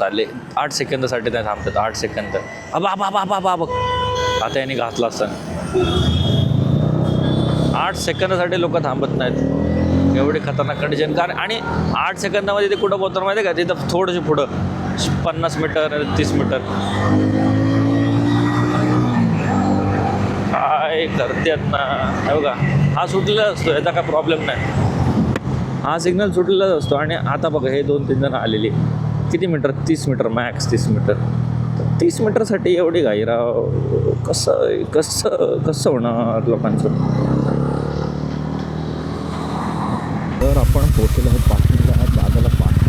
चालले 8 सेकंदासाठी नाही थांबतात. 8 सेकंद. बा बा बा बा बा बघ आता यांनी घातला असता. 8 सेकंदासाठी लोक थांबत नाहीत. एवढी खतरनाक कंडिशन. कारण आणि 8 सेकंदामध्ये ते कुठं पोहोचणार माहिती आहे का? तिथं थोडंसं पुढं 50 मीटर 30 मीटर. काय करतात ना. हे बघा हा सुटलेला असतो, याचा काय प्रॉब्लेम नाही. हा सिग्नल सुटलेलाच असतो. आणि आता बघा हे 2-3 जण आलेली. किती मीटर? 30 meter max. 30 मीटर. 30 मीटरसाठी एवढी घाई राव. कसं कसं कसं होणार लोकांचं. तर आपण पोहोचलो आहोत पार्किंगला. दादाला पार्किंग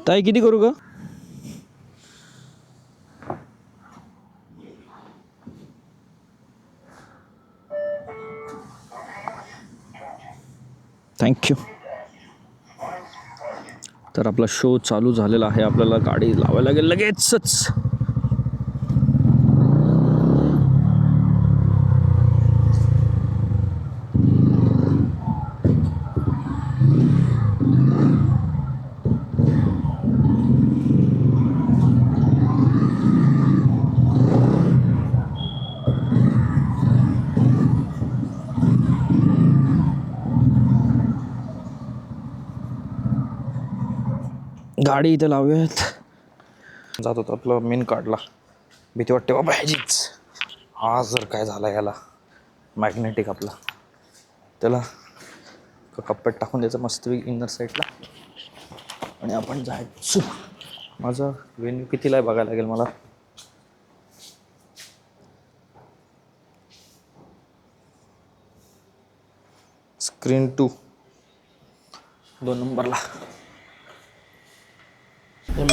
ताई किती करू ग? थँक्यू. तर आपला शो चालू झालेला आहे. आपल्याला गाडी लावायला लागेल लगेचच. गाडी इथे लावूयात. जात होतं आपलं मेन काढला. भीती वाटते बाबा ह्याचीच. हा जर काय झाला याला मॅग्नेटिक आपला, त्याला कप्प्यात टाकून द्यायचं मस्तपैकी इनर साईडला आणि आपण जायचं. माझा वेन्यू कितीला आहे बघायला लागेल मला. स्क्रीन 2 नंबरला.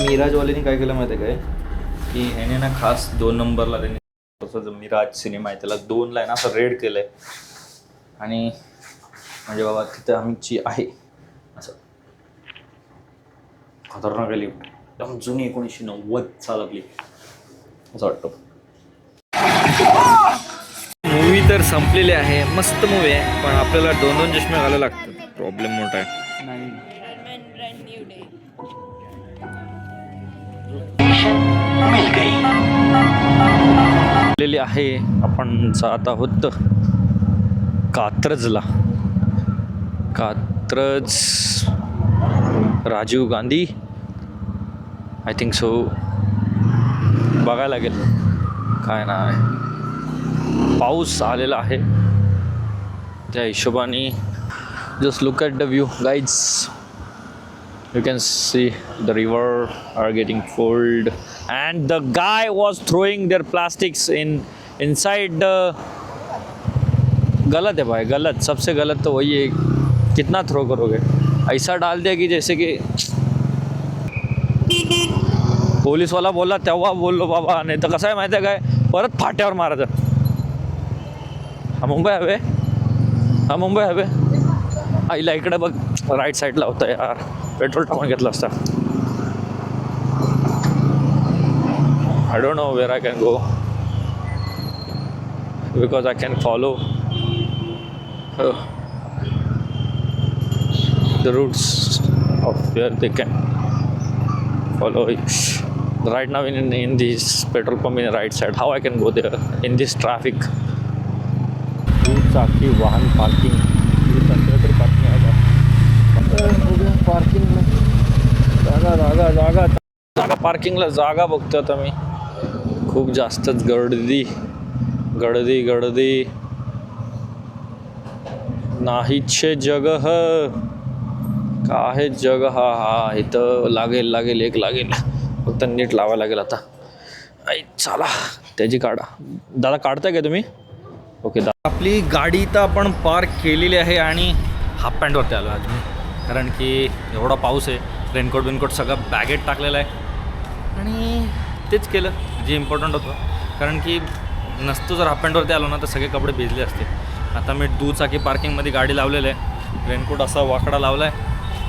मिराजवाल्याने काय केलं माहिती आहे काय की ह्याने ना खास 2 नंबरला त्यांनी जो मिराज सिनेमा आहे त्याला 2ला आहे ना असं रेड केलं आहे. आणि म्हणजे बाबा तिथं आमची आहे असं खतरनाक लिफ्ट एकदम जुनी 1990 सालातली असं वाटतं. मूवी तर संपलेली आहे. मस्त मूवी आहे पण आपल्याला 2 चष्मे घालायला लागतात. प्रॉब्लेम मोठा आहे. आहे आपण जात आहोत कात्रजला. कात्रज Rajiv Gandhi I think so. बघायला लागेल काय नाही. पाऊस आलेला आहे त्या हिशोबाने. Just look at the view guys. You can see the river are getting full and the guy was throwing their plastics inside the. गलत है भाई, गलत. सबसे गलत तो वही है. कितना थ्रो करोगे? ऐसा डाल दिया कि जैसे कि पोलीस वाला बोला तेव्हा बोललो बाबा. नाही तर कसं आहे माहिती आहे काय, परत फाट्यावर मारायचं. हा मुंबई हवे. हा मुंबई हवे. आईला इकडे बघ राईट साईडला होता यार. पेट्रोल टाकून घेतलं असतं. I don't know where I can go because I can follow the routes of where they can follow. Right now in this petrol pump in right side. How I can go there in this traffic. दुचाकी वाहन parking. तरी parking आहे पार्किंगला जागा जागा जागा पार्किंगला जागा बघतो आता मी. खूप जास्तच गर्दी गर्दी गर्दी. नाहीचे जगह का आहे जगह. हा इथं लागेल लागेल एक लागेल. फक्त नीट लावायला लागेल आता. आई चला त्याची काढा. दादा काढताय का तुम्ही? ओके दादा. आपली गाडी तर आपण पार्क केलेली आहे आणि हाफ पॅन्टवरती आलो आज मी. कारण की एवढा पाऊस आहे. रेनकोट बिनकोट सगळं बॅगेत टाकलेलं आहे आणि तेच केलं जे इम्पॉर्टंट होतं. कारण की नसतो जर हाफ पॅन्टवरती आलो ना तर सगळे कपडे भिजले असते. आता मी दुचाकी पार्किंगमध्ये गाडी लावलेलं आहे. रेनकोट असा वाकडा लावला आहे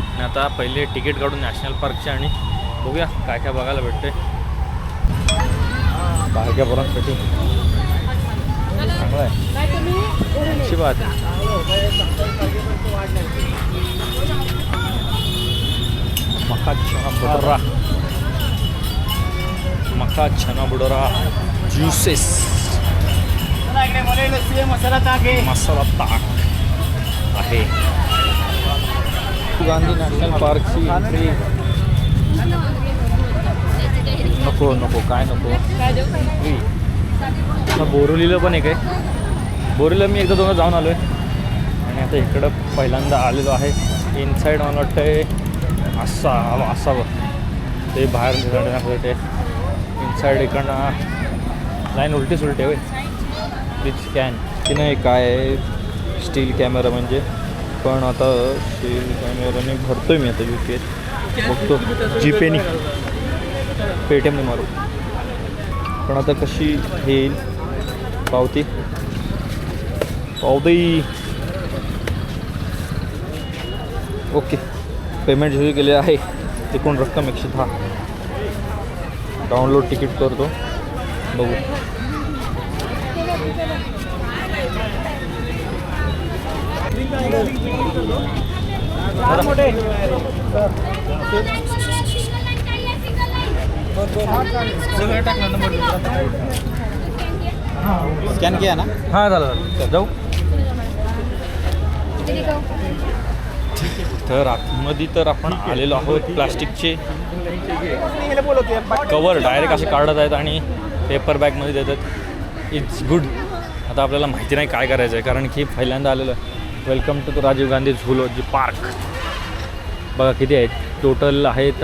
आणि आता पहिले तिकीट काढून नॅशनल पार्कचे आणि बघूया काय काय बघायला भेटते. बारक्या पोरांसाठी चांगलं आहे, अच्छी बात आहे. मका चना बुडोरा, मका चना बुडोरा ज्युसेस, मसाला ताक आहे. गांधी नॅशनल पार्कची एंट्री. नको नको काय नको. बोरिवलीला पण एक आहे. बोरिवलीला मी एकदा दोनदा जाऊन आलो आहे आणि आता इकडं पहिल्यांदा आलेलो आहे. इनसाईड मला वाटतं आहे असावं ते बाहेर निघण्यासाठी. इनसाईड इकडनं लाईन उलटी सुलटी होय. प्लीज स्कॅन की नाही काय आहे. स्टील कॅमेरा म्हणजे, पण आता स्टील कॅमेराने भरतो आहे मी आता UPI. बघतो जीपेनी पेटीएमने मारू. पण आता कशी येईल पावती. ओके, पेमेंट सुरू केले आहे. एकूण रक्कम 110. डाउनलोड तिकीट करतो, बघू. स्कॅन किया ना. हां झालं, जाऊ. तर आतमध्ये तर आपण आलेलो आहोत. प्लास्टिकचे कवर डायरेक्ट असे काढत आहेत आणि पेपर बॅगमध्ये देतात. It's good. आता आपल्याला माहिती नाही काय करायचं आहे, कारण की पहिल्यांदा आलेलं आहे. Welcome to Rajiv Gandhi zoology park. बघा किती आहेत टोटल आहेत.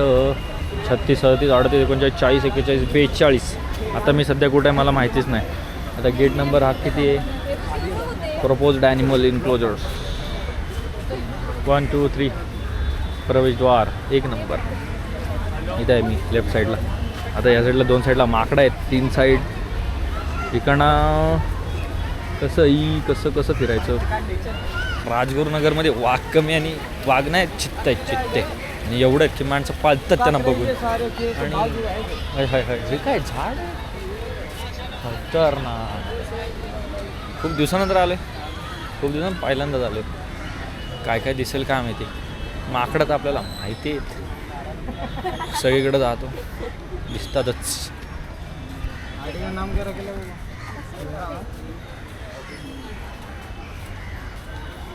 36, 37, 38, 39, 40, 41, 42. आता मी सध्या कुठे आहे मला माहितीच नाही. आता गेट नंबर हा किती आहे. Proposed animal enclosures 1, 2, 3. प्रवेशद्वार 1 नंबर. इथं आहे मी लेफ्ट साईडला. आता या साईडला 2 साईडला माकडं आहेत. 3 साईड. इकडनं कसं फिरायचं. राजगुरुनगरमध्ये वाघ कमी आणि वाघ नाही, चित्ते आणि एवढं की माणसं पाळतात त्यांना बघून. आणि हे काय झाड तर ना. खूप दिवसानंतर आले, खूप दिवसांनी पहिल्यांदाच आलो. काय काय दिसेल काय माहिती. माकडं तर आपल्याला माहिती आहेत, सगळीकडे जातो दिसतातच.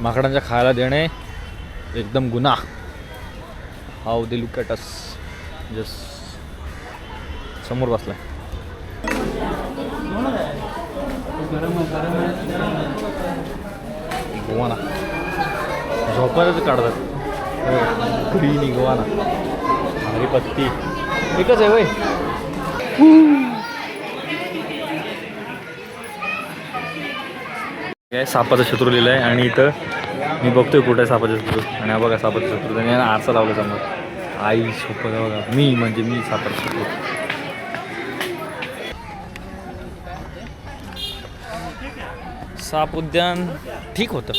माकडांच्या खायला देणे एकदम गुन्हा. How they look at us. Just समोर बसलाय. गोवाना झोपायचं काढतात. ग्रीन गोवाना हरी पत्ती एकच आहे वय. काय सापाचं शत्रू लिहिलं आहे आणि इथं मी बघतोय कुठे आहे सापाचं शत्रू. आणि हा बघा सापाचं शत्रू. त्याने आरसा लावला समोर. आई सोपं बघा. मी सापाचं शत्रू. साप उद्यान ठीक होतं,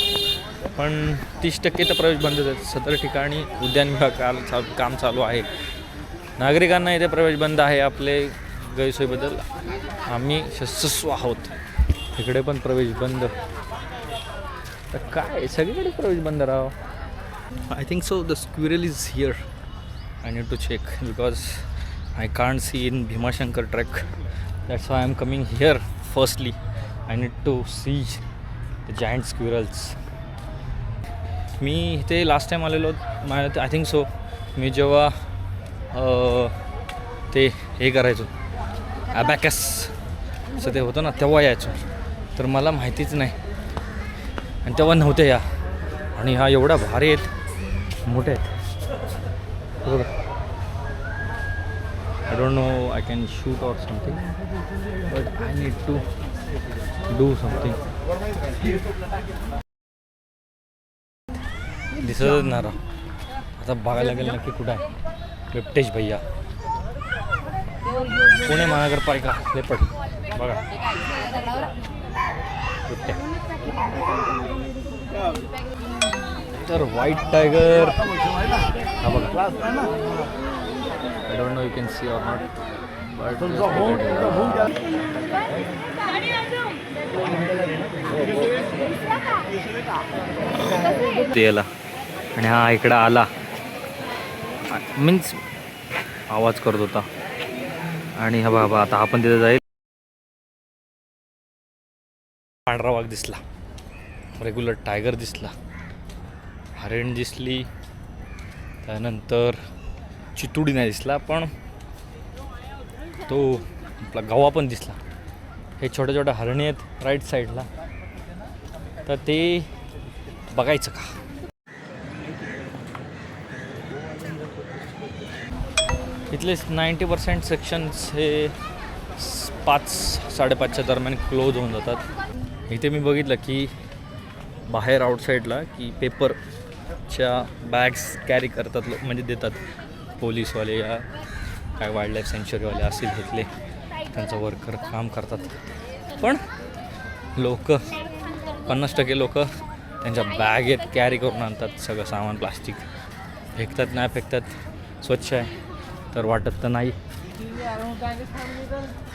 पण 30% तर प्रवेश बंदच आहेत. 17 ठिकाणी उद्यान विभाग काम चालू आहे. नागरिकांना इथे प्रवेश बंद आहे. आपले गैरसोयीबद्दल आम्ही शस्त्रस्व आहोत. इकडे पण प्रवेश बंद. तर काय सगळीकडे प्रवेश बंद राहावं. I think so the squirrel is here. I need to check because I can't see in Bhimashankar trek. That's why I am coming here firstly. I need to see the giant squirrels. मी इथे last time आलेलो I think so. मी जेव्हा ते हे करायचो ॲबॅकसचं ते होतं ना, तेव्हा यायचो. तर मला माहितीच नाही आणि तेव्हा नव्हत्या या. आणि ह्या एवढ्या भारी आहेत, मोठ्या आहेत. बरोबर. I don't know I can shoot or something but I need to do something. दिसतच ना राव. आता बघायला लागेल नक्की कुठं आहे. वेप्टेश भैया पुणे महानगरपालिका लेपट बघा. तर व्हाईट टायगर हा बघा. I don't no you can see or not but ते याला आणि हा इकडं आला मीन्स आवाज करत होता आणि हा बाबा आता आपण तिथे जाईल. पांढरा वाघ दिसला, रेग्युलर टायगर दिसला, हरिण दिसली, त्यानंतर चितुडी नाही दिसला पण तो आपला गवा पण दिसला. हे छोट्या छोट्या हरणी आहेत राईट साईडला, तर ते बघायचं का. इथले 90% सेक्शन्स हे 5-5:30च्या दरम्यान क्लोज होऊन जातात. इथे मी बघितलं की बाहेर आउटसाईडला की पेपरच्या बॅग्स कॅरी करतात लोक, म्हणजे देतात पोलीसवाले या काय वाईल्ड लाईफ सँच्युरीवाले असतील तिथले, त्यांचं वर्कर काम करतात. पण लोक 50% लोक त्यांच्या बॅगेत कॅरी करून आणतात सगळं सामान. प्लास्टिक फेकतात नाही फेकतात, स्वच्छ आहे तर वाटत तर नाही,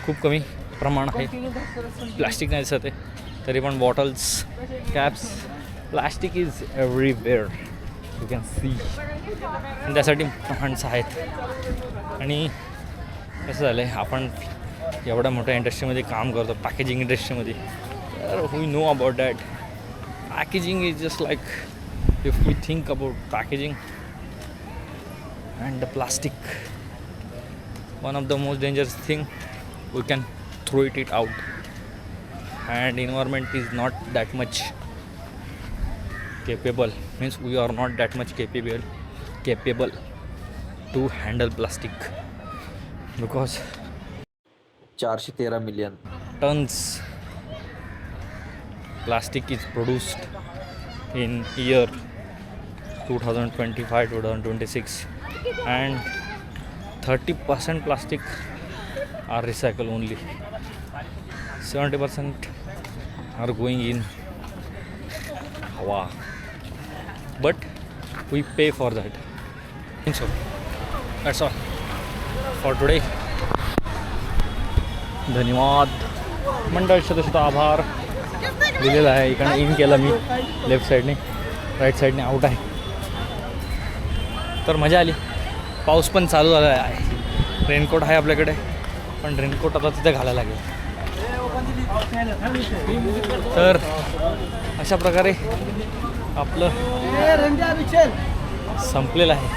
खूप कमी प्रमाण आहे. प्लास्टिक नाही दिसत आहे तरी पण bottles, caps, plastic is everywhere, you can see. त्यासाठी माणसं आहेत. आणि कसं झालं आहे, आपण एवढ्या मोठ्या इंडस्ट्रीमध्ये काम करतो, पॅकेजिंग इंडस्ट्रीमध्ये, तर we know about that. Packaging is just like, if we think about packaging and the plastic, one of the most dangerous thing, we can throw it out, and environment is not that much capable, means we are not that much capable to handle plastic, because 413 million tons plastic is produced in year 2025-2026, and 30% plastic are recycled only. 70% are going in hawa, but we pay for that. So that's all for today. धन्यवाद. मंडळ सदस्य आभार दिलेला आहे. इकडे in केलं मी left साईडने, right साईडने आउट आहे. तर मजा आली. पाऊस पण चालू झाला आहे. रेनकोट आहे आपल्याकडे, पण रेनकोट आता तिथे घालायला लागेल. तर अशा प्रकारे आपलं संपलेलं आहे.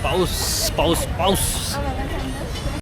पाऊस पाऊस पाऊस.